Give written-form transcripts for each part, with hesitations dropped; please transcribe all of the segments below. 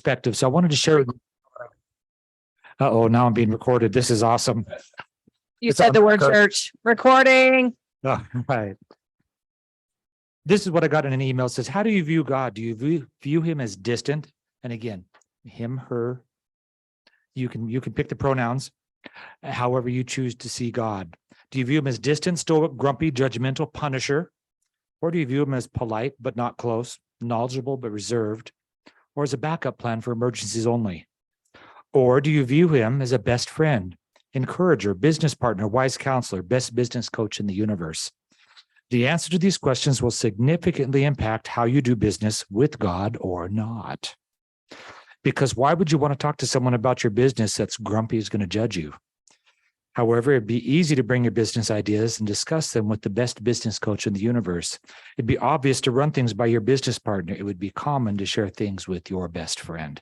perspective. So I wanted to share. Uh-oh, now I'm being recorded. This is awesome. You said the word church. Recording. Oh, right. This is what I got in an email. It says, how do you view God? Do you view him as distant? And again, him, her. You can pick the pronouns however you choose to see God. Do you view him as distant, stoic, grumpy, judgmental, punisher? Or do you view him as polite but not close, knowledgeable but reserved, or as a backup plan for emergencies only? Or do you view him as a best friend, encourager, business partner, wise counselor, best business coach in the universe? The answer to these questions will significantly impact how you do business with God or not. Because why would you want to talk to someone about your business that's grumpy is going to judge you? However, it'd be easy to bring your business ideas and discuss them with the best business coach in the universe. It'd be obvious to run things by your business partner. It would be common to share things with your best friend.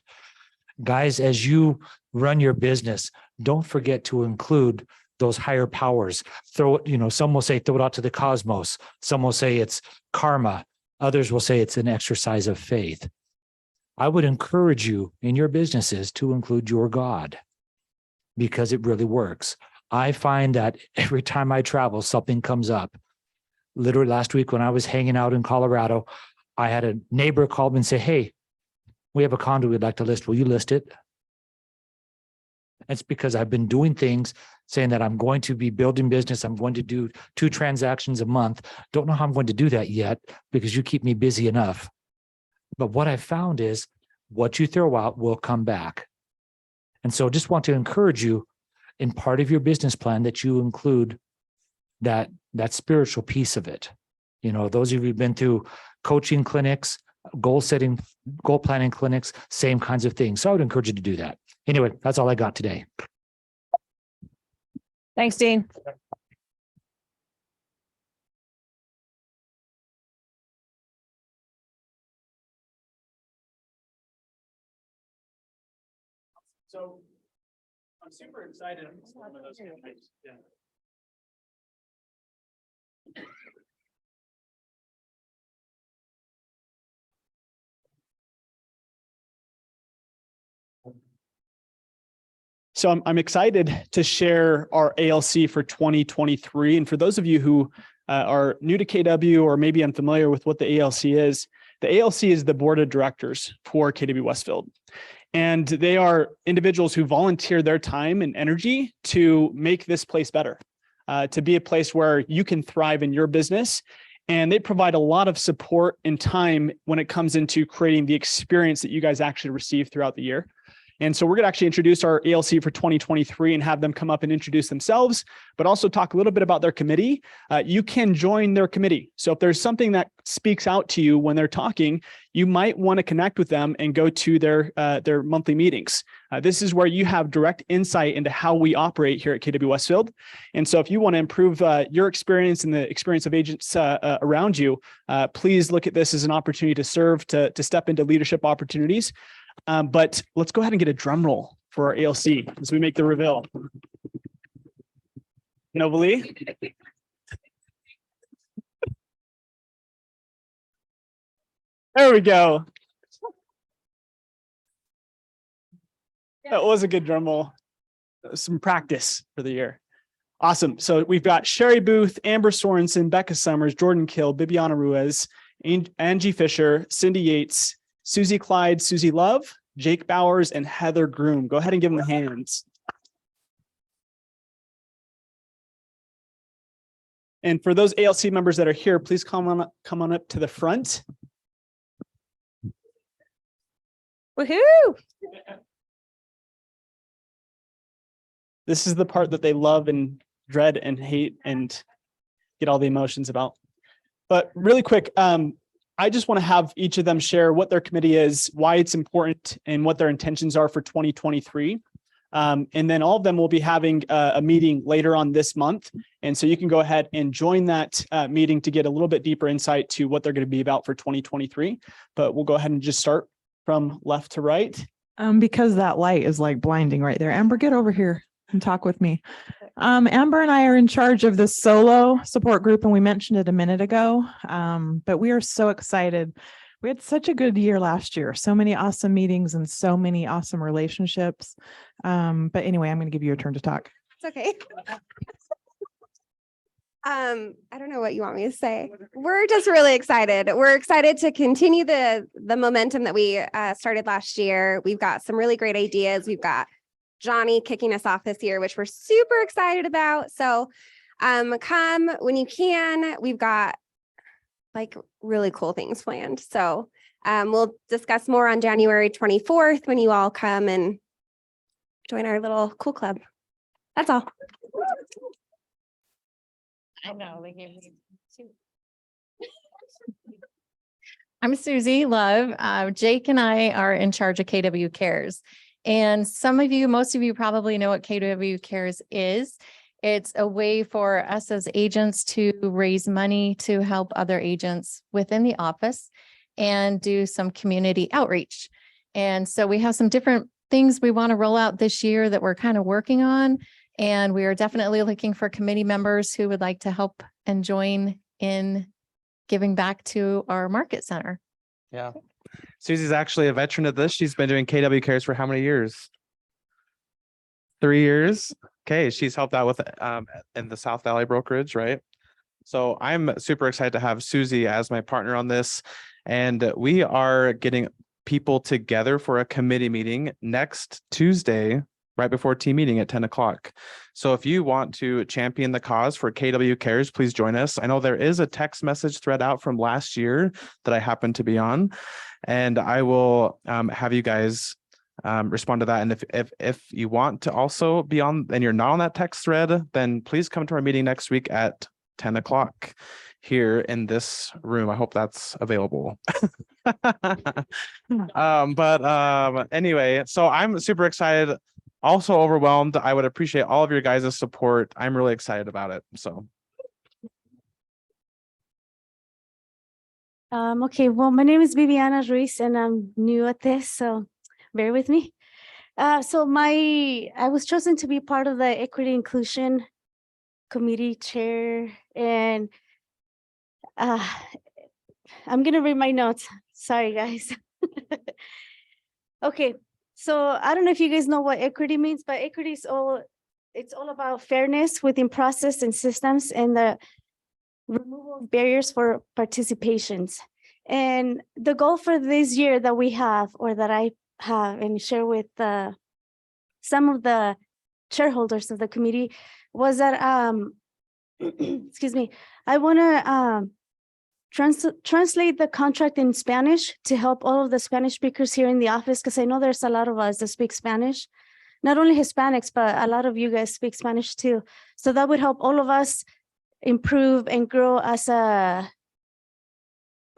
Guys, as you run your business, don't forget to include those higher powers. Some will say throw it out to the cosmos. Some will say it's karma. Others will say it's an exercise of faith. I would encourage you in your businesses to include your God because it really works. I find that every time I travel, something comes up. Literally last week when I was hanging out in Colorado, I had a neighbor call me and say, hey, we have a condo we'd like to list. Will you list it? It's because I've been doing things saying that I'm going to be building business. I'm going to do 2 transactions a month. Don't know how I'm going to do that yet because you keep me busy enough. But what I found is what you throw out will come back. And so just want to encourage you in part of your business plan that you include that spiritual piece of it. Those of you who've been through coaching clinics, goal setting, goal planning clinics, same kinds of things. So I would encourage you to do that. Anyway, that's all I got today. Thanks, Dean. So I'm super excited. So I'm excited to share our ALC for 2023. And for those of you who are new to KW or maybe unfamiliar with what the ALC is the board of directors for KW Westfield. And they are individuals who volunteer their time and energy to make this place better, to be a place where you can thrive in your business. And they provide a lot of support and time when it comes into creating the experience that you guys actually receive throughout the year. And so we're going to actually introduce our ALC for 2023 and have them come up and introduce themselves, but also talk a little bit about their committee. You can join their committee. So if there's something that speaks out to you when they're talking, you might want to connect with them and go to their monthly meetings. This is where you have direct insight into how we operate here at KW Westfield. And so if you want to improve your experience and the experience of agents around you, please look at this as an opportunity to serve, to step into leadership opportunities. But let's go ahead and get a drum roll for our ALC as we make the reveal. Nobly. There we go. That was a good drum roll. Some practice for the year. Awesome. So we've got Sherry Booth, Amber Sorensen, Becca Summers, Jordan Kill, Bibiana Ruiz, Angie Fisher, Cindy Yates, Susie Clyde, Susie Love, Jake Bowers, and Heather Groom. Go ahead and give them the hands. And for those ALC members that are here, please come on up to the front. Woohoo! This is the part that they love and dread and hate and get all the emotions about. But really quick, I just want to have each of them share what their committee is, why it's important, and what their intentions are for 2023. And then all of them will be having a meeting later on this month. And so you can go ahead and join that meeting to get a little bit deeper insight to what they're going to be about for 2023. But we'll go ahead and just start from left to right. Because that light is like blinding right there. Amber, get over here and talk with me. Amber and I are in charge of the solo support group, and we mentioned it a minute ago, but we are so excited. We had such a good year last year. So many awesome meetings and so many awesome relationships. But anyway, I'm going to give you your turn to talk. It's okay. I don't know what you want me to say. We're just really excited. We're excited to continue the momentum that we started last year. We've got some really great ideas. We've got Johnny kicking us off this year, which we're super excited about. So come when you can. We've got like really cool things planned. So we'll discuss more on January 24th when you all come and join our little cool club. That's all. I know, they gave me two. I'm Susie Love. Jake and I are in charge of KW Cares. And most of you probably know what KW Cares is. It's a way for us as agents to raise money to help other agents within the office and do some community outreach. And so we have some different things we want to roll out this year that we're kind of working on. And we are definitely looking for committee members who would like to help and join in giving back to our market center. Yeah. Susie's actually a veteran of this. She's been doing KW Cares for how many years? 3 years. Okay. She's helped out with in the South Valley brokerage, right? So I'm super excited to have Susie as my partner on this. And we are getting people together for a committee meeting next Tuesday, right before team meeting at 10 o'clock. So if you want to champion the cause for KW Cares, please join us. I know there is a text message thread out from last year that I happen to be on, and I will have you guys respond to that. And if you want to also be on and you're not on that text thread, then please come to our meeting next week at 10 o'clock here in this room. I hope that's available. Anyway, so I'm super excited. Also overwhelmed. I would appreciate all of your guys' support. I'm really excited about it. So. Okay, well, my name is Viviana Ruiz and I'm new at this, so bear with me. I was chosen to be part of the Equity Inclusion Committee chair, and I'm gonna read my notes. Sorry, guys. Okay. So I don't know if you guys know what equity means, but equity is it's all about fairness within process and systems and the removal of barriers for participations. And the goal for this year that we have, or that I have and share with some of the shareholders of the committee, was that, excuse me, I want to translate the contract in Spanish to help all of the Spanish speakers here in the office, because I know there's a lot of us that speak Spanish, not only Hispanics, but a lot of you guys speak Spanish too. So that would help all of us improve and grow as a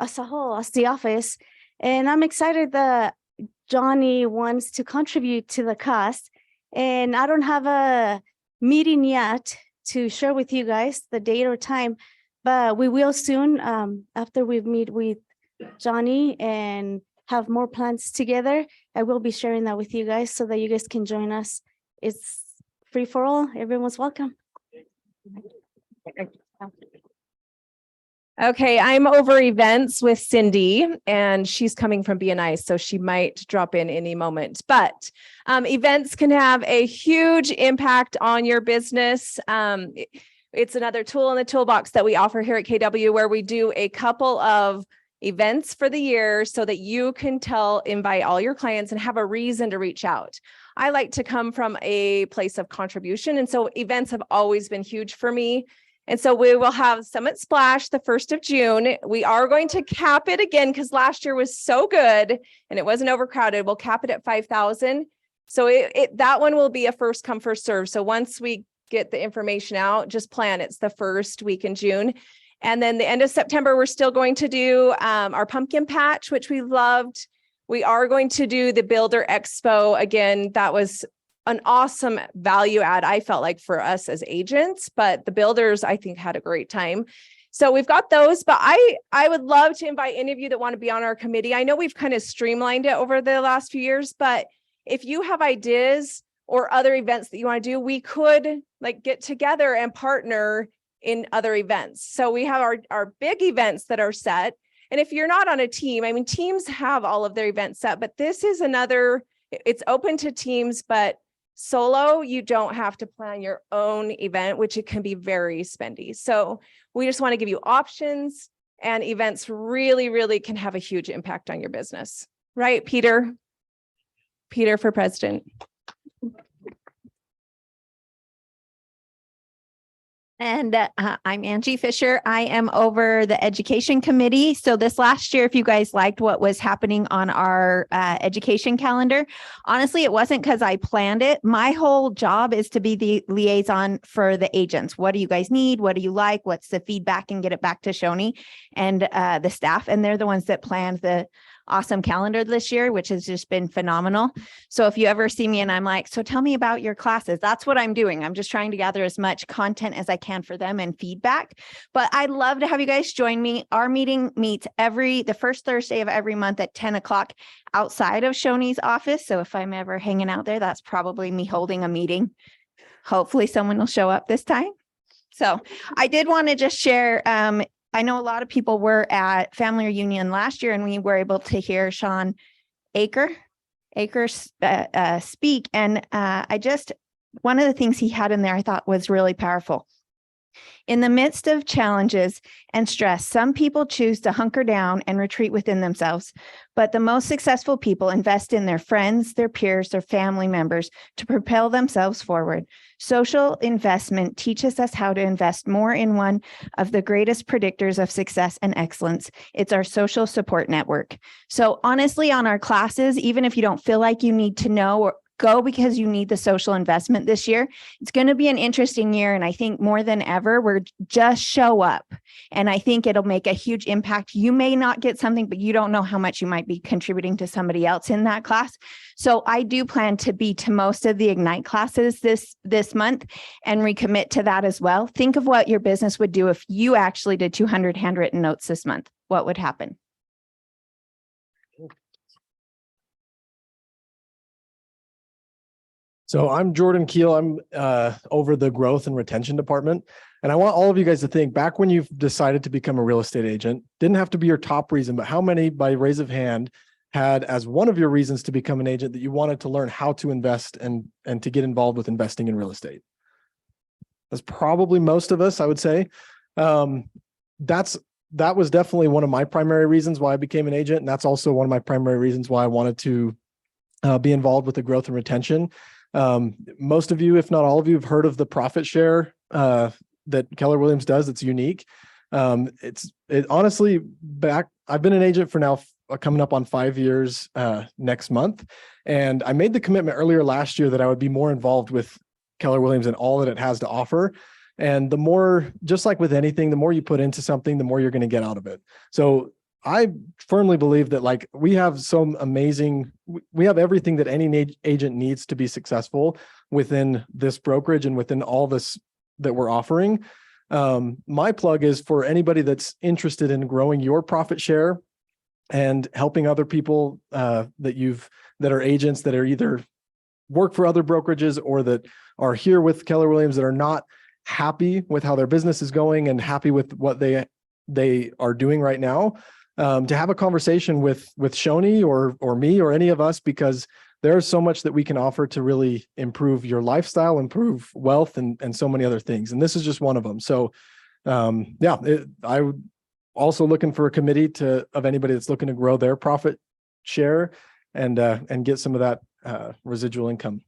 whole, as the office. And I'm excited that Johnny wants to contribute to the cost. And I don't have a meeting yet to share with you guys the date or time, but we will soon, after we meet with Johnny and have more plans together. I will be sharing that with you guys so that you guys can join us. It's free for all. Everyone's welcome. Okay, I'm over events with Cindy, and she's coming from BNI, so she might drop in any moment. But events can have a huge impact on your business. It's another tool in the toolbox that we offer here at KW, where we do a couple of events for the year so that you can invite all your clients and have a reason to reach out. I like to come from a place of contribution, and so events have always been huge for me. And so we will have Summit Splash the 1st of June. We are going to cap it again because last year was so good and it wasn't overcrowded. We'll cap it at 5,000. So that one will be a first come, first serve. So once we get the information out, just plan. It's the first week in June. And then the end of September, we're still going to do our pumpkin patch, which we loved. We are going to do the Builder Expo. Again, that was an awesome value add, I felt like, for us as agents, but the builders, I think, had a great time. So we've got those, but I would love to invite any of you that want to be on our committee. I know we've kind of streamlined it over the last few years, but if you have ideas or other events that you want to do, we could get together and partner in other events. So we have our big events that are set. And if you're not on a team, I mean, teams have all of their events set, but this is another, it's open to teams, but solo, you don't have to plan your own event, which it can be very spendy. So we just want to give you options, and events really, really can have a huge impact on your business. Right, Peter? Peter for president. And I'm Angie Fisher. I am over the education committee. So this last year, if you guys liked what was happening on our education calendar, honestly, it wasn't because I planned it. My whole job is to be the liaison for the agents. What do you guys need? What do you like? What's the feedback? And get it back to Shoni and the staff. And they're the ones that planned the awesome calendar this year, which has just been phenomenal. So if you ever see me and I'm like, so tell me about your classes, that's what I'm doing. I'm just trying to gather as much content as I can for them and feedback. But I'd love to have you guys join me. Our meeting meets the first Thursday of every month at 10 o'clock outside of Shoni's office. So if I'm ever hanging out there, that's probably me holding a meeting. Hopefully someone will show up this time. So I did want to just share, I know a lot of people were at family reunion last year, and we were able to hear Sean Akers speak. And one of the things he had in there I thought was really powerful. In the midst of challenges and stress, some people choose to hunker down and retreat within themselves, but the most successful people invest in their friends, their peers, their family members to propel themselves forward. Social investment teaches us how to invest more in one of the greatest predictors of success and excellence. It's our social support network. So honestly, on our classes, even if you don't feel like you need to know or go because you need the social investment this year. It's going to be an interesting year. And I think more than ever, we're just show up. And I think it'll make a huge impact. You may not get something, but you don't know how much you might be contributing to somebody else in that class. So I do plan to be to most of the Ignite classes this month and recommit to that as well. Think of what your business would do if you actually did 200 handwritten notes this month. What would happen? So I'm Jordan Keel. I'm over the growth and retention department. And I want all of you guys to think back when you've decided to become a real estate agent, didn't have to be your top reason, but how many by raise of hand had as one of your reasons to become an agent that you wanted to learn how to invest and to get involved with investing in real estate? That's probably most of us, I would say. That was definitely one of my primary reasons why I became an agent. And that's also one of my primary reasons why I wanted to be involved with the growth and retention. Most of you, if not all of you, have heard of the profit share that Keller Williams does. It's unique. Honestly, I've been an agent for now coming up on 5 years next month. And I made the commitment earlier last year that I would be more involved with Keller Williams and all that it has to offer. And the more, just like with anything, the more you put into something, the more you're going to get out of it. So I firmly believe that we have we have everything that any agent needs to be successful within this brokerage and within all this that we're offering. My plug is for anybody that's interested in growing your profit share and helping other people that are agents that are either work for other brokerages or that are here with Keller Williams that are not happy with how their business is going and happy with what they are doing right now. To have a conversation with Shoni or me or any of us, because there's so much that we can offer to really improve your lifestyle, improve wealth, and so many other things. And this is just one of them. So I would also looking for a committee of anybody that's looking to grow their profit share and get some of that residual income.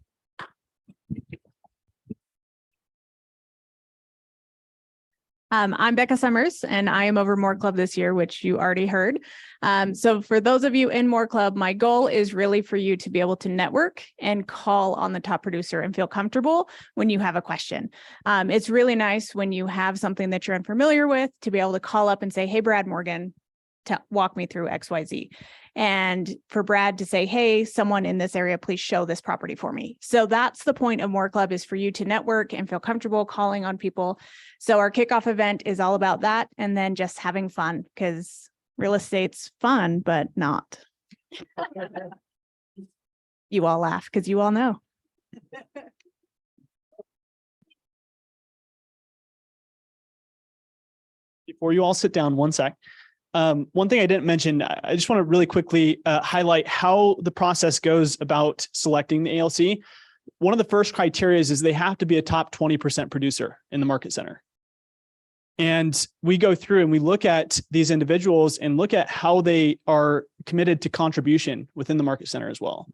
I'm Becca Summers, and I am over More Club this year, which you already heard. So for those of you in More Club, my goal is really for you to be able to network and call on the top producer and feel comfortable when you have a question. It's really nice when you have something that you're unfamiliar with to be able to call up and say, hey, Brad Morgan, walk me through XYZ. And for Brad to say, hey, someone in this area, please show this property for me. So that's the point of More Club, is for you to network and feel comfortable calling on people. So our kickoff event is all about that. And then just having fun, because real estate's fun, but not. You all laugh because you all know. Before you all sit down, one sec. One thing I didn't mention, I just want to really quickly highlight how the process goes about selecting the ALC. One of the first criteria is they have to be a top 20% producer in the market center. And we go through and we look at these individuals and look at how they are committed to contribution within the market center as well.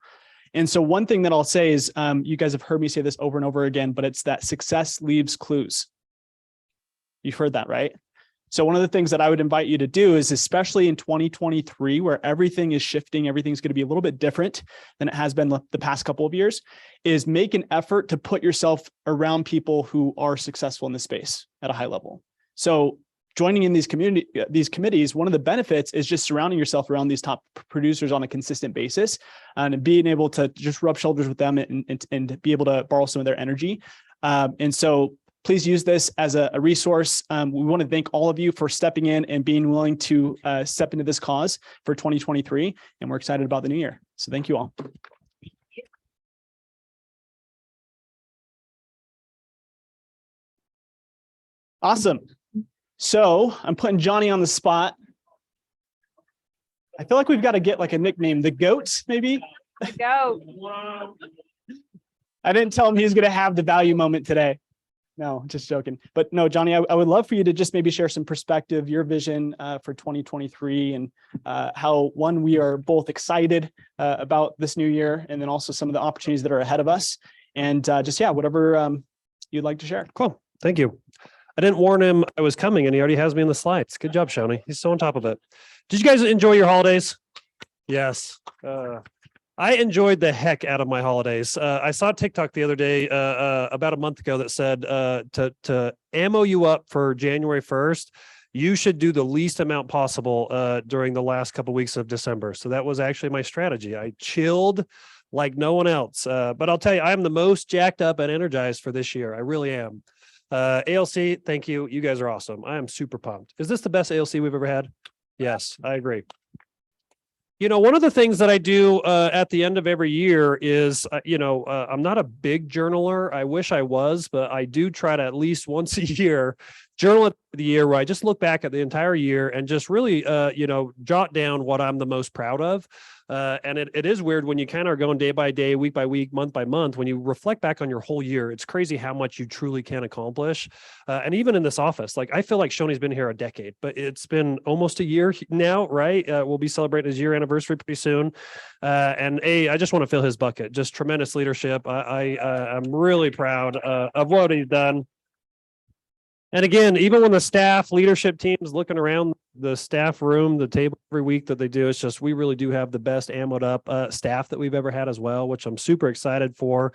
And so one thing that I'll say is, you guys have heard me say this over and over again, but it's that success leaves clues. You've heard that, right? So one of the things that I would invite you to do is, especially in 2023, where everything is shifting, everything's going to be a little bit different than it has been the past couple of years, is make an effort to put yourself around people who are successful in this space at a high level. So joining in these committees, one of the benefits is just surrounding yourself around these top producers on a consistent basis, and being able to just rub shoulders with them and be able to borrow some of their energy. And so please use this as a resource. We want to thank all of you for stepping in and being willing to step into this cause for 2023. And we're excited about the new year. So thank you all. Awesome. So I'm putting Johnny on the spot. I feel like we've got to get like a nickname, the GOAT, maybe. The goat. I didn't tell him he's going to have the value moment today. No, just joking. But no, Johnny, I would love for you to just maybe share some perspective, your vision for 2023, and how, one, we are both excited about this new year, and then also some of the opportunities that are ahead of us. And just, yeah, whatever you'd like to share. Cool. Thank you. I didn't warn him I was coming, and he already has me in the slides. Good job, Shoni. He's so on top of it. Did you guys enjoy your holidays? Yes. I enjoyed the heck out of my holidays. I saw TikTok the other day, about a month ago, that said to ammo you up for January 1st, you should do the least amount possible during the last couple of weeks of December. So that was actually my strategy. I chilled like no one else. But I'll tell you, I am the most jacked up and energized for this year. I really am. ALC, thank you. You guys are awesome. I am super pumped. Is this the best ALC we've ever had? Yes, I agree. You know, one of the things that I do at the end of every year is, I'm not a big journaler. I wish I was, but I do try to at least once a year journal at the year where I just look back at the entire year and just really, jot down what I'm the most proud of. And it is weird when you kind of are going day by day, week by week, month by month. When you reflect back on your whole year, it's crazy how much you truly can accomplish. And even in this office, like I feel like Shoni's been here a decade, but it's been almost a year now, right? We'll be celebrating his year anniversary pretty soon. And I just want to fill his bucket. Just tremendous leadership. I'm really proud of what he's done. And again, even when the staff leadership team is looking around the staff room, the table every week that they do, it's just, we really do have the best ammoed up staff that we've ever had as well, which I'm super excited for.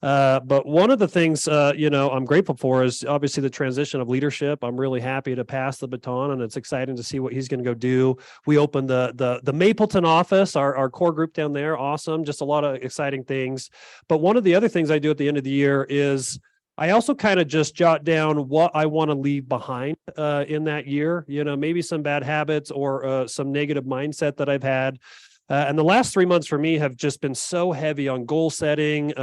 But one of the things, I'm grateful for is obviously the transition of leadership. I'm really happy to pass the baton, and it's exciting to see what he's going to go do. We opened the Mapleton office, our core group down there. Awesome. Just a lot of exciting things. But one of the other things I do at the end of the year is I also kind of just jot down what I want to leave behind in that year, maybe some bad habits or some negative mindset that I've had. And the last 3 months for me have just been so heavy on goal setting,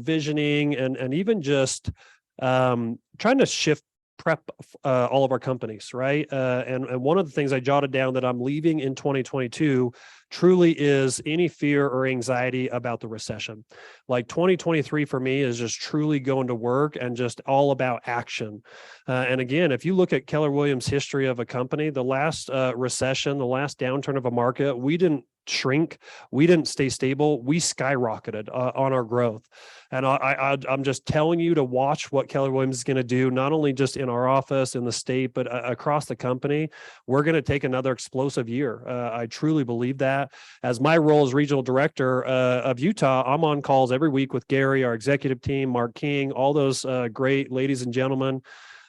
visioning, and even just trying to prep all of our companies, right? And one of the things I jotted down that I'm leaving in 2022 truly is any fear or anxiety about the recession. Like 2023 for me is just truly going to work and just all about action. And again, if you look at Keller Williams' history of a company, the last recession, the last downturn of a market, we didn't shrink, we didn't stay stable, we skyrocketed on our growth. And I'm just telling you to watch what Keller Williams is going to do, not only just in our office, in the state, but across the company. We're going to take another explosive year. I truly believe that. As my role as regional director of Utah, I'm on calls every week with Gary, our executive team, Mark King, all those great ladies and gentlemen.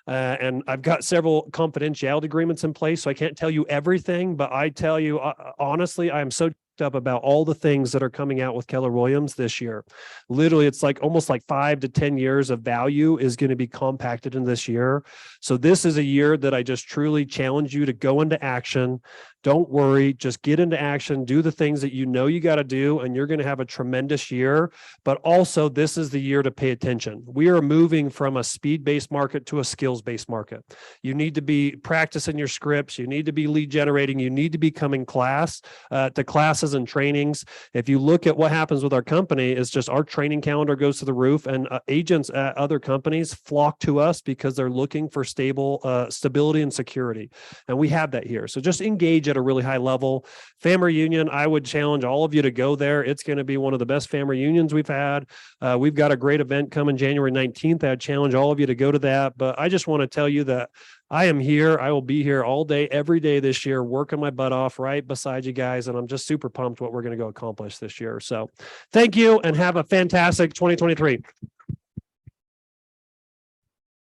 And I've got several confidentiality agreements in place, so I can't tell you everything, but I tell you, honestly, I'm so up about all the things that are coming out with Keller Williams this year. Literally, it's like almost like 5 to 10 years of value is going to be compacted in this year. So this is a year that I just truly challenge you to go into action, Don't worry, just get into action, do the things that you know you got to do, and you're going to have a tremendous year. But also, this is the year to pay attention. We are moving from a speed-based market to a skills-based market. You need to be practicing your scripts. You need to be lead generating. You need to be coming to classes and trainings. If you look at what happens with our company, it's just our training calendar goes to the roof, and agents at other companies flock to us because they're looking for stability and security. And we have that here. So just engage at a really high level. Family reunion, I would challenge all of you to go there. It's going to be one of the best family reunions we've had. We've got a great event coming January 19th. I'd challenge all of you to go to that. But I just want to tell you that I am here. I will be here all day, every day this year, working my butt off right beside you guys. And I'm just super pumped what we're going to go accomplish this year. So thank you and have a fantastic 2023.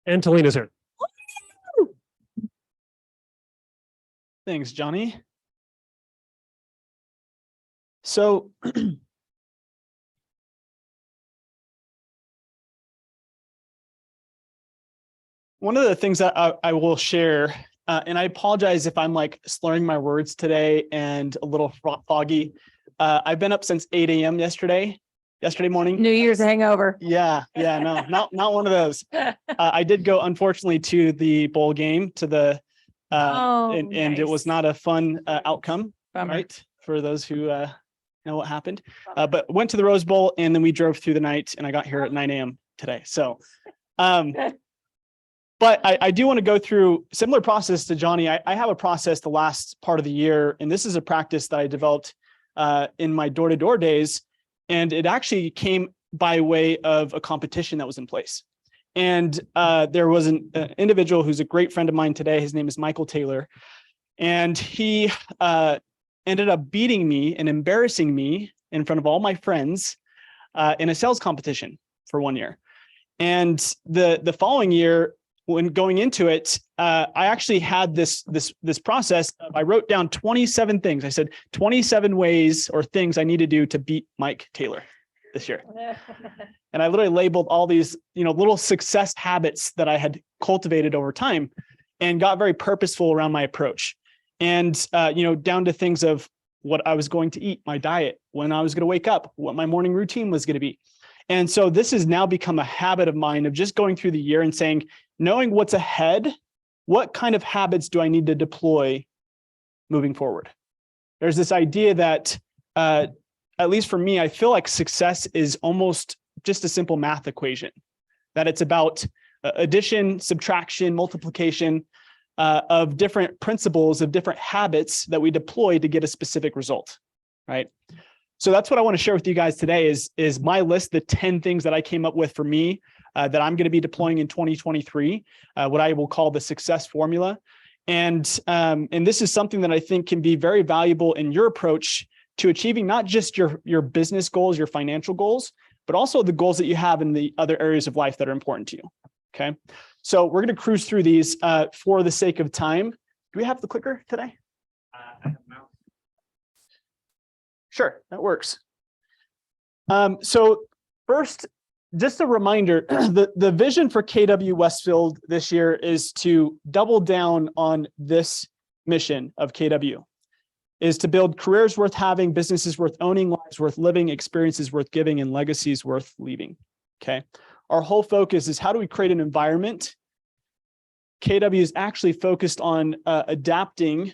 And Talina's here. Thanks, Johnny. So one of the things that I will share, and I apologize if I'm like slurring my words today and a little foggy. I've been up since 8 a.m. yesterday morning. New Year's hangover. Yeah, no, not one of those. I did go, unfortunately, to the bowl game, to the and it was not a fun outcome, right? For those who know what happened. But went to the Rose Bowl, and then we drove through the night, and I got here at 9 a.m. today. So, but I do want to go through similar process to Johnny. I have a process the last part of the year, and this is a practice that I developed in my door-to-door days, and it actually came by way of a competition that was in place. And there was an individual who's a great friend of mine today. His name is Michael Taylor. And he ended up beating me and embarrassing me in front of all my friends in a sales competition for 1 year. And the following year, when going into it, I actually had this process. I wrote down 27 things. I said 27 ways or things I need to do to beat Mike Taylor this year. And I literally labeled all these, little success habits that I had cultivated over time and got very purposeful around my approach. And, down to things of what I was going to eat, my diet, when I was going to wake up, what my morning routine was going to be. And so this has now become a habit of mine of just going through the year and saying, knowing what's ahead, what kind of habits do I need to deploy moving forward? There's this idea that, at least for me, I feel like success is almost just a simple math equation, that it's about addition, subtraction, multiplication of different principles, of different habits that we deploy to get a specific result, right? So that's what I want to share with you guys today is my list, the 10 things that I came up with for me that I'm going to be deploying in 2023, what I will call the success formula. And this is something that I think can be very valuable in your approach to achieving not just your business goals, your financial goals, but also the goals that you have in the other areas of life that are important to you. Okay. So we're going to cruise through these for the sake of time. Do we have the clicker today? Sure, that works. So first, just a reminder, the vision for KW Westfield this year is to double down on this mission of KW, is to build careers worth having, businesses worth owning, lives worth living, experiences worth giving, and legacies worth leaving. Okay. Our whole focus is how do we create an environment? KW is actually focused on adapting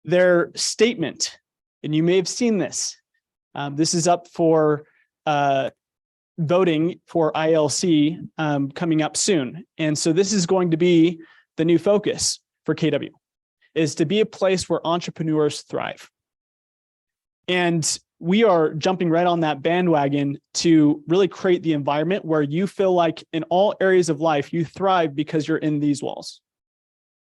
their statement. And you may have seen this. This is up for voting for ILC coming up soon. And so this is going to be the new focus for KW, is to be a place where entrepreneurs thrive. And we are jumping right on that bandwagon to really create the environment where you feel like in all areas of life, you thrive because you're in these walls,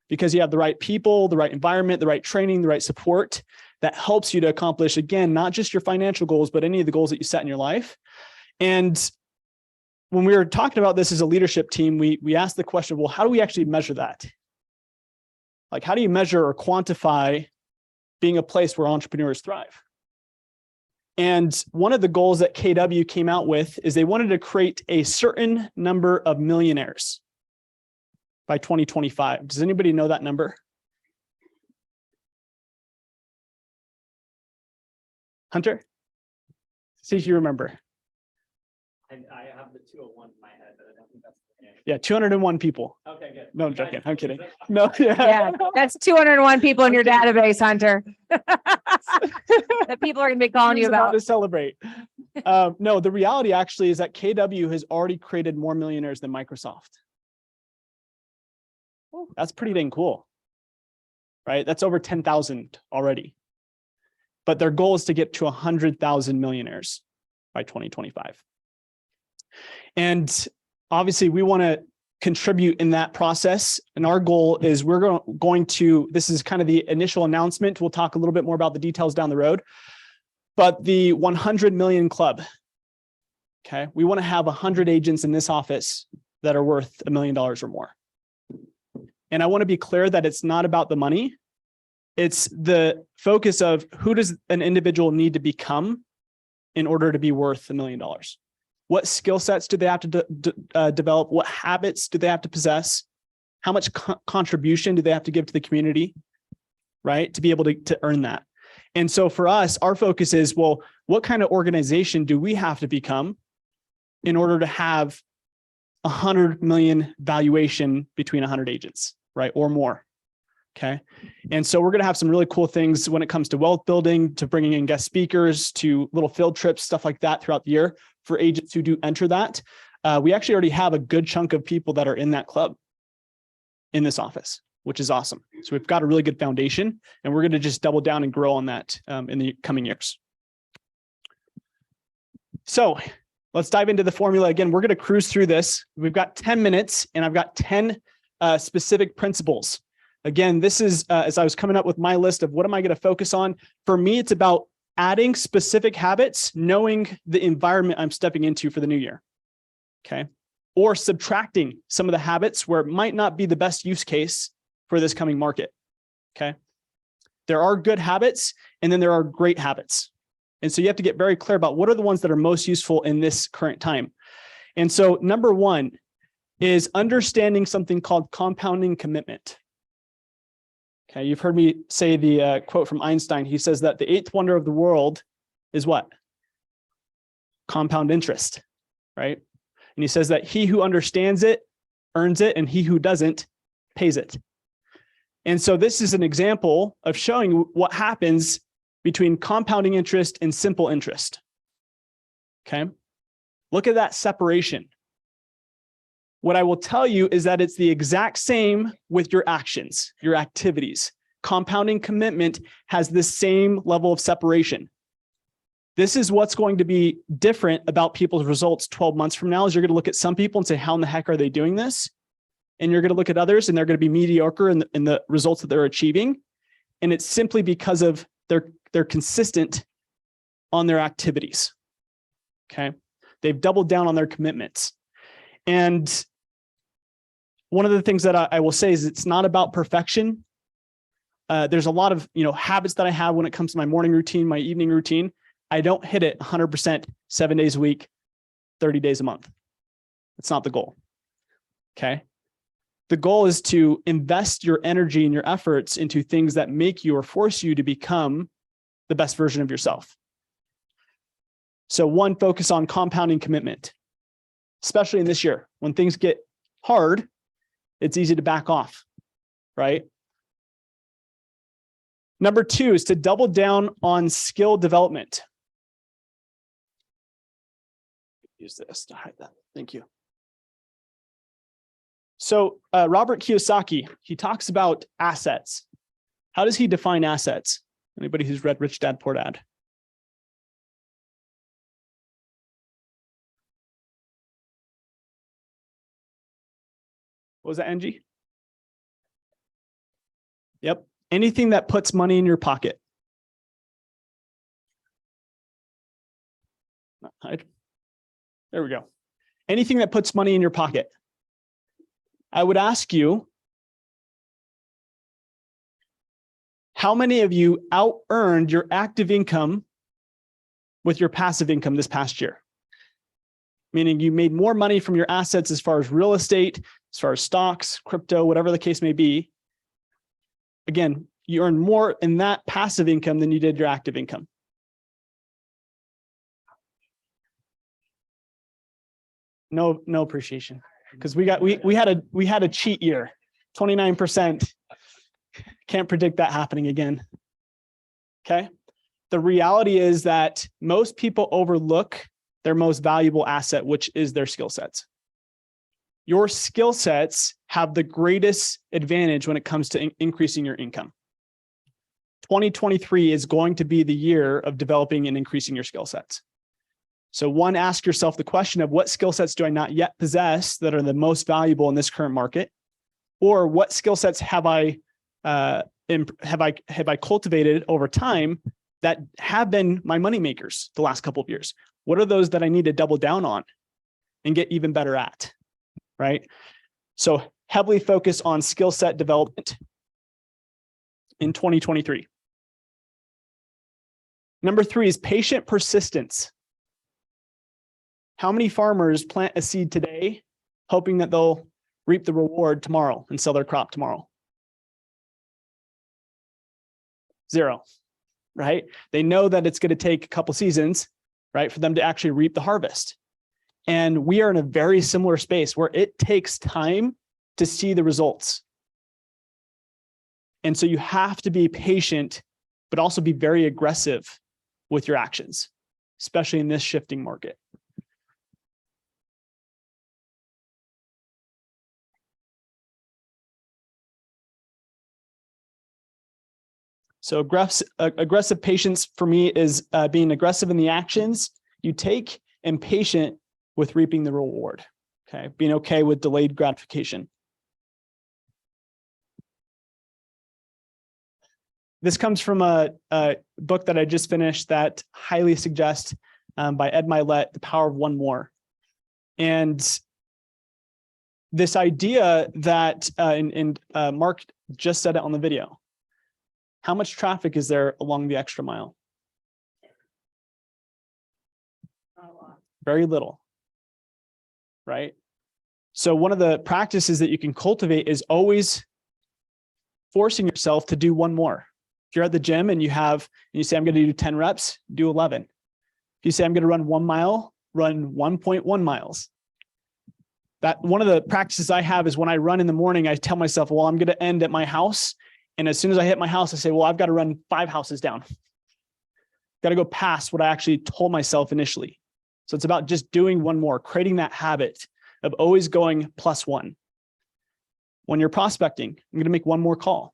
because you have the right people, the right environment, the right training, the right support that helps you to accomplish, again, not just your financial goals, but any of the goals that you set in your life. And when we were talking about this as a leadership team, we asked the question, well, how do we actually measure that? Like, how do you measure or quantify being a place where entrepreneurs thrive? And one of the goals that KW came out with is they wanted to create a certain number of millionaires by 2025. Does anybody know that number? Hunter? See if you remember. I have the 201 in my head, but I don't think that's the name. Yeah, 201 people. Okay, good. No, I'm joking. I'm kidding. No, Yeah, that's 201 people in your database, Hunter. That people are gonna be calling He you was about about. to celebrate. No, the reality actually is that KW has already created more millionaires than Microsoft. That's pretty dang cool, right? That's over 10,000 already. But their goal is to get to 100,000 millionaires by 2025. And obviously we want to contribute in that process. And our goal is we're going to, this is kind of the initial announcement. We'll talk a little bit more about the details down the road, but the 100 million club. Okay. We want to have 100 agents in this office that are worth $1 million or more. And I want to be clear that it's not about the money. It's the focus of who does an individual need to become in order to be worth $1 million? What skill sets do they have to develop? What habits do they have to possess? How much contribution do they have to give to the community, right? To be able to earn that. And so for us, our focus is, well, what kind of organization do we have to become in order to have 100 million valuation between 100 agents, right? Or more. Okay. And so we're going to have some really cool things when it comes to wealth building, to bringing in guest speakers, to little field trips, stuff like that throughout the year for agents who do enter that. We actually already have a good chunk of people that are in that club in this office, which is awesome. So we've got a really good foundation, and we're going to just double down and grow on that in the coming years. So let's dive into the formula. Again, we're going to cruise through this. We've got 10 minutes and I've got 10 specific principles. Again, this is as I was coming up with my list of what am I going to focus on. For me, it's about adding specific habits, knowing the environment I'm stepping into for the new year. Okay. Or subtracting some of the habits where it might not be the best use case for this coming market. Okay. There are good habits and then there are great habits. And so you have to get very clear about what are the ones that are most useful in this current time. And so number one is understanding something called compounding commitment. Okay, you've heard me say the quote from Einstein. He says that the eighth wonder of the world is what? Compound interest, right? And he says that he who understands it earns it, and he who doesn't pays it. And so this is an example of showing what happens between compounding interest and simple interest. Okay, look at that separation. What I will tell you is that it's the exact same with your actions, your activities. Compounding commitment has the same level of separation. This is what's going to be different about people's results 12 months from now, is you're going to look at some people and say, how in the heck are they doing this? And you're going to look at others and they're going to be mediocre in the results that they're achieving. And it's simply because of they're consistent on their activities. Okay. They've doubled down on their commitments. And one of the things that I will say is it's not about perfection. There's a lot of habits that I have when it comes to my morning routine, my evening routine. I don't hit it 100% 7 days a week, 30 days a month. It's not the goal. Okay. The goal is to invest your energy and your efforts into things that make you or force you to become the best version of yourself. So one, focus on compounding commitment, especially in this year. When things get hard, it's easy to back off, right? Number two is to double down on skill development. Use this to hide that. Thank you. So Robert Kiyosaki, he talks about assets. How does he define assets? Anybody who's read Rich Dad, Poor Dad? What was that, Angie? Yep. Anything that puts money in your pocket. There we go. Anything that puts money in your pocket. I would ask you, how many of you out-earned your active income with your passive income this past year? meaning you made more money from your assets as far as real estate, as far as stocks, crypto, whatever the case may be. Again, you earn more in that passive income than you did your active income. No appreciation, because we had a cheat year, 29%. Can't predict that happening again. Okay. The reality is that most people overlook their most valuable asset, which is their skill sets. Your skill sets have the greatest advantage when it comes to increasing your income. 2023 is going to be the year of developing and increasing your skill sets. So one, ask yourself the question of what skill sets do I not yet possess that are the most valuable in this current market? Or what skill sets have I cultivated over time that have been my money makers the last couple of years? What are those that I need to double down on and get even better at, right? So heavily focus on skill set development in 2023. Number 3 is patient persistence. How many farmers plant a seed today, hoping that they'll reap the reward tomorrow and sell their crop tomorrow? 0, right? They know that it's going to take a couple seasons, right, for them to actually reap the harvest. And we are in a very similar space where it takes time to see the results. And so you have to be patient, but also be very aggressive with your actions, especially in this shifting market. So aggressive patience for me is being aggressive in the actions you take and patient with reaping the reward. Okay, being okay with delayed gratification. This comes from a book that I just finished that highly suggest by Ed Milet, The Power of One More. And this idea that, Mark just said it on the video, how much traffic is there along the extra mile? Not a lot. Very little, right? So one of the practices that you can cultivate is always forcing yourself to do one more. If you're at the gym and you say, I'm going to do 10 reps, do 11. If you say, I'm going to run 1 mile, run 1.1 miles. That one of the practices I have is when I run in the morning, I tell myself, well, I'm going to end at my house. And as soon as I hit my house, I say, well, I've got to run 5 houses down. Got to go past what I actually told myself initially. So it's about just doing one more, creating that habit of always going +1. When you're prospecting, I'm going to make one more call.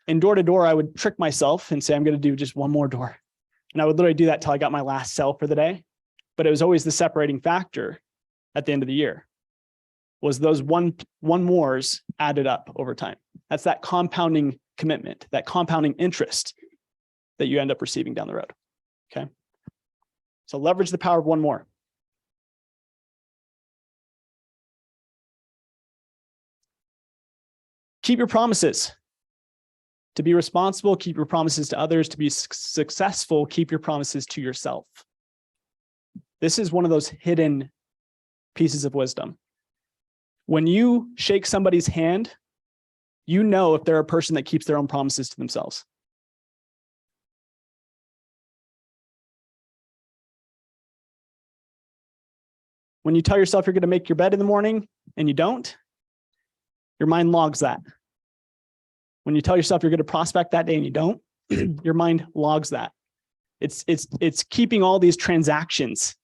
And door to door, I would trick myself and say, I'm going to do just one more door. And I would literally do that till I got my last sell for the day. But it was always the separating factor at the end of the year was those one mores added up over time. That's that compounding commitment, that compounding interest that you end up receiving down the road. Okay. So leverage the power of one more. Keep your promises. To be responsible, keep your promises to others. To be successful, keep your promises to yourself. This is one of those hidden pieces of wisdom. When you shake somebody's hand, you know if they're a person that keeps their own promises to themselves. When you tell yourself you're going to make your bed in the morning and you don't, your mind logs that. When you tell yourself you're going to prospect that day and you don't, your mind logs that. It's keeping all these transactions,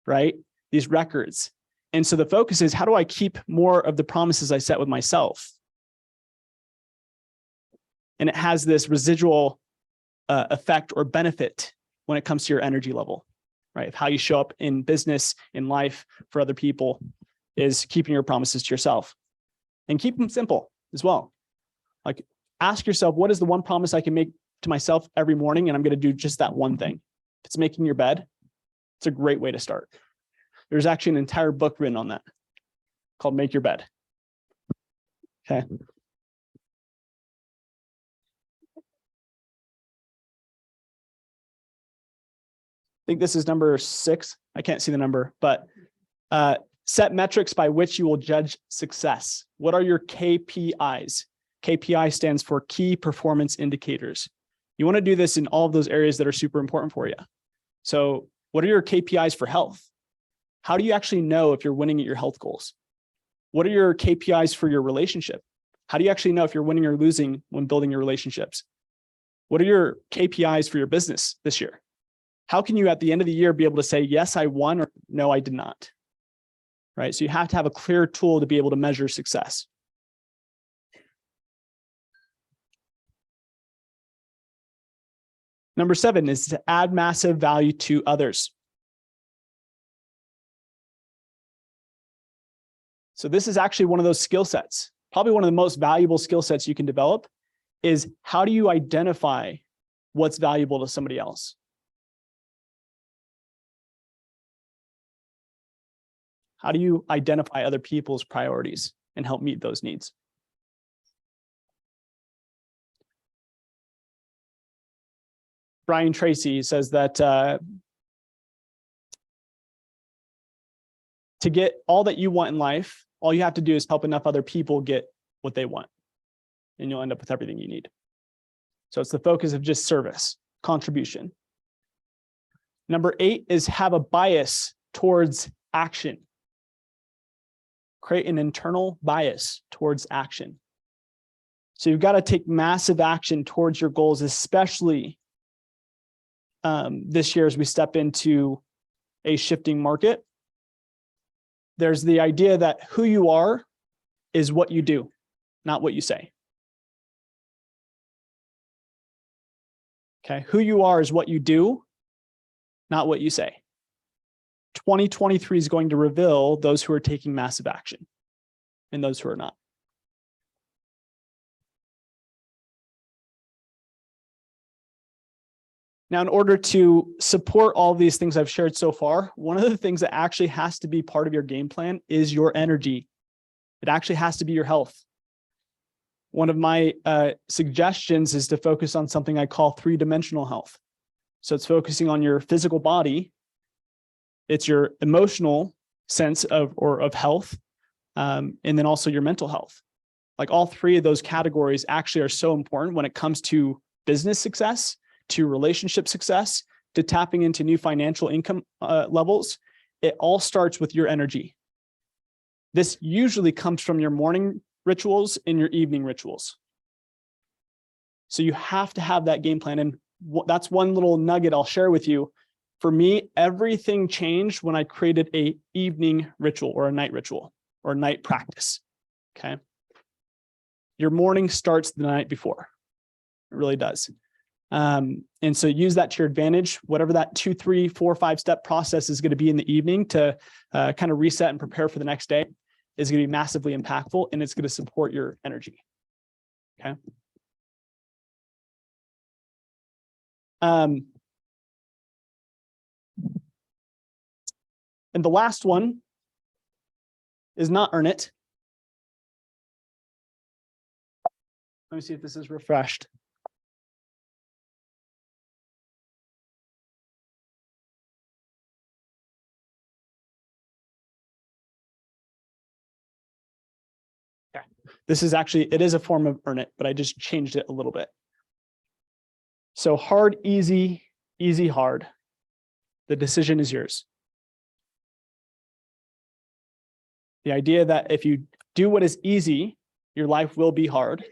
right? These records. And so the focus is, how do I keep more of the promises I set with myself? And it has this residual effect or benefit when it comes to your energy level, right? Of how you show up in business, in life, for other people, is keeping your promises to yourself. And keep them simple as well. Like, ask yourself, what is the one promise I can make to myself every morning? And I'm going to do just that one thing. If it's making your bed, it's a great way to start. There's actually an entire book written on that called Make Your Bed. Okay. I think this is number 6. I can't see the number, but Set metrics by which you will judge success. What are your KPIs? KPI stands for key performance indicators. You want to do this in all of those areas that are super important for you. So what are your KPIs for health? How do you actually know if you're winning at your health goals? What are your KPIs for your relationship? How do you actually know if you're winning or losing when building your relationships? What are your KPIs for your business this year? How can you at the end of the year be able to say, yes, I won, or no, I did not? Right? So you have to have a clear tool to be able to measure success. Number 7 is to add massive value to others. So this is actually one of those skill sets, probably one of the most valuable skill sets you can develop, is how do you identify what's valuable to somebody else? How do you identify other people's priorities and help meet those needs? Brian Tracy says that to get all that you want in life, all you have to do is help enough other people get what they want, and you'll end up with everything you need. So it's the focus of just service, contribution. Number 8 is have a bias towards action. Create an internal bias towards action. So you've got to take massive action towards your goals, especially this year as we step into a shifting market. There's the idea that who you are is what you do, not what you say. Okay, who you are is what you do, not what you say. 2023 is going to reveal those who are taking massive action and those who are not. Now, in order to support all these things I've shared so far, one of the things that actually has to be part of your game plan is your energy. It actually has to be your health. One of my suggestions is to focus on something I call 3-dimensional health. So it's focusing on your physical body, it's your emotional sense of health, and then also your mental health. Like all 3 of those categories actually are so important when it comes to business success, to relationship success, to tapping into new financial income levels. It all starts with your energy. This usually comes from your morning rituals and your evening rituals. So you have to have that game plan. And that's one little nugget I'll share with you. For me, everything changed when I created an evening ritual or a night ritual or night practice. Okay. Your morning starts the night before. It really does. And so use that to your advantage, whatever that 2, 3, 4, 5-step process is going to be in the evening to kind of reset and prepare for the next day is going to be massively impactful, and it's going to support your energy. Okay. And the last one is not earn it. Let me see if this is refreshed. Okay. This is actually, it is a form of earn it, but I just changed it a little bit. So hard, easy, easy, hard. The decision is yours. The idea that if you do what is easy, your life will be hard,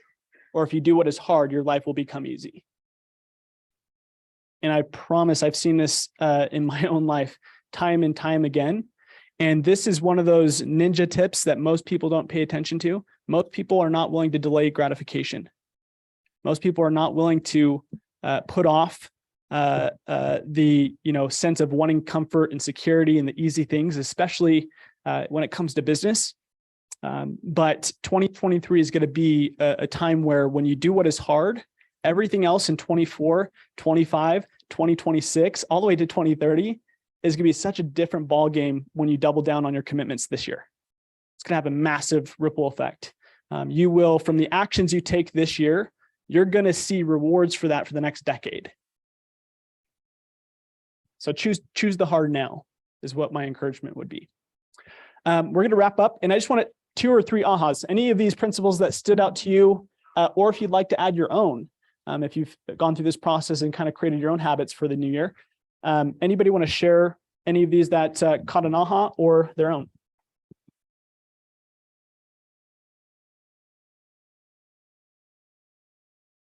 or if you do what is hard, your life will become easy. And I promise I've seen this in my own life time and time again. And this is one of those ninja tips that most people don't pay attention to. Most people are not willing to delay gratification. Most people are not willing to put off the sense of wanting comfort and security and the easy things, especially when it comes to business. But 2023 is going to be a time where when you do what is hard, everything else in 24, 25, 2026, all the way to 2030 is going to be such a different ball game when you double down on your commitments this year. It's going to have a massive ripple effect. You will, from the actions you take this year, you're going to see rewards for that for the next decade. So choose the hard now is what my encouragement would be. We're going to wrap up, and I just want 2 or 3 ahas. Any of these principles that stood out to you, or if you'd like to add your own, if you've gone through this process and kind of created your own habits for the new year. Anybody want to share any of these that caught an aha or their own?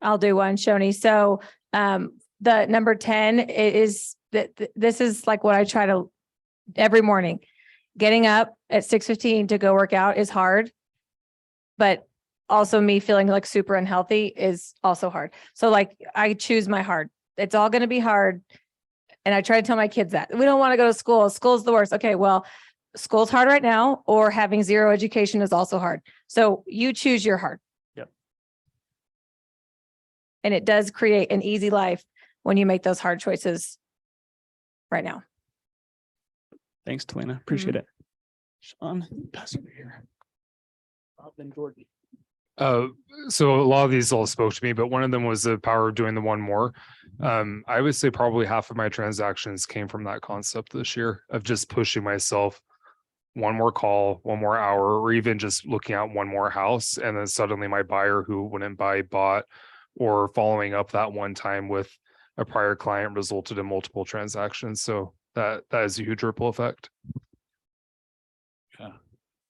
I'll do one, Shoni. So the number 10 is that this is like what I try to every morning. Getting up at 6:15 to go work out is hard, but also me feeling like super unhealthy is also hard. So like I choose my hard. It's all going to be hard. And I try to tell my kids that we don't want to go to school. School's the worst. Okay, well, school's hard right now, or having zero education is also hard. So you choose your hard. Yep. And it does create an easy life when you make those hard choices right now. Thanks, Talina. Appreciate it. Sean, pass over here. Bob, then Jordan. So a lot of these all spoke to me, but one of them was the power of doing the one more. I would say probably half of my transactions came from that concept this year of just pushing myself one more call, one more hour, or even just looking at one more house. And then suddenly my buyer who wouldn't buy bought, or following up that one time with a prior client resulted in multiple transactions. So that is a huge ripple effect.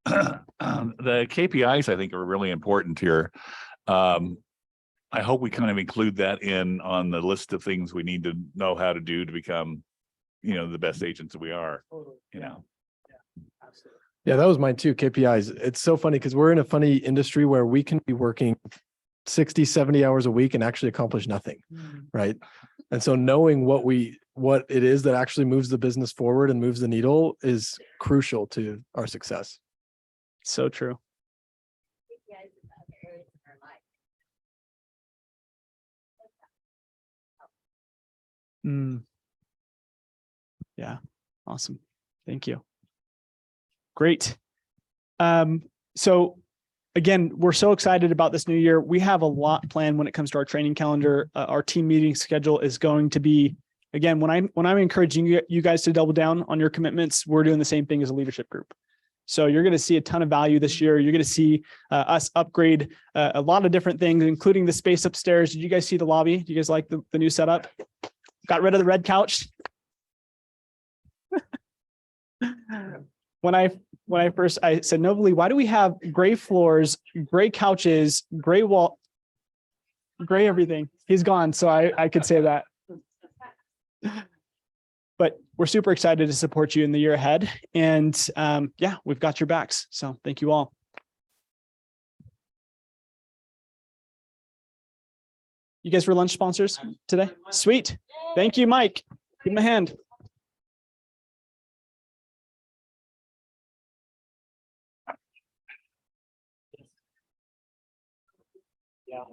The KPIs I think are really important here. I hope we kind of include that in on the list of things we need to know how to do to become, the best agents that we are, Yeah, that was mine too. KPIs. It's so funny because we're in a funny industry where we can be working 60, 70 hours a week and actually accomplish nothing. Right. And so knowing what it is that actually moves the business forward and moves the needle is crucial to our success. So true. Yeah. Awesome. Thank you. Great. So again, we're so excited about this new year. We have a lot planned when it comes to our training calendar. Our team meeting schedule is going to be, again, when I'm encouraging you guys to double down on your commitments, we're doing the same thing as a leadership group. So you're going to see a ton of value this year. You're going to see us upgrade a lot of different things, including the space upstairs. Did you guys see the lobby? Do you guys like the new setup? Got rid of the red couch. When I first said, Nobly, why do we have gray floors, gray couches, gray wall, gray everything? He's gone, so I could say that. But we're super excited to support you in the year ahead. And yeah, we've got your backs. So thank you all. You guys were lunch sponsors today? Sweet. Thank you, Mike. Give him a hand. Yeah.